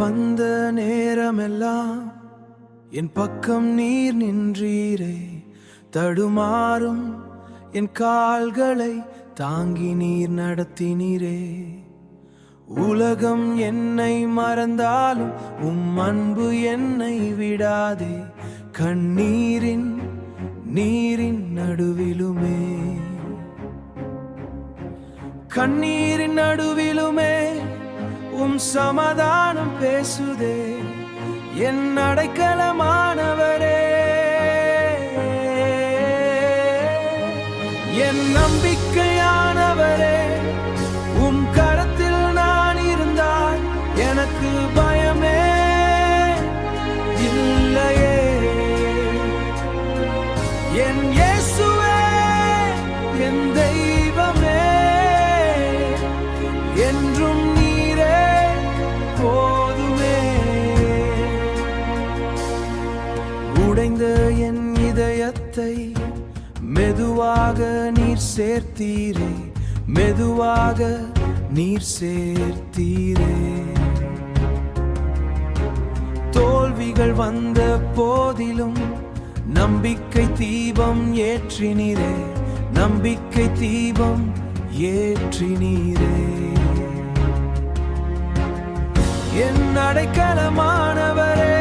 வந்த நேரமெல்லாம் என் பக்கம் நீர் நின்றீரே. தடுமாறும் என் கால்களை தாங்கி நீர் நடத்தினீரே. உலகம் என்னை மறந்தாலும் அன்பு என்னை விடாதே. கண்ணீரின் நீரின் நடுவிலுமே, கண்ணீரின் நடுவிலுமே சமாதானம் பேசுதே. என் அடைக்கலமானவரே, என் நம்பிக்கையானவரே, கரத்தில் நான் இருந்தால் எனக்கு பயமே இல்லையே. என் இயேசுவே, என் தெய்வமே, என்றும் நீரே போதுமே. உடைந்த என் இதயத்தை மெதுவாக நீர் சேர்த்தீரே. மெதுவாக நீர் சேர்த்தீரே. தோல்விகள் வந்த போதிலும் நம்பிக்கை தீபம் ஏற்றினீரே. நம்பிக்கை தீபம் ஏற்றினீரே. என் அடைக்கலமானவரே,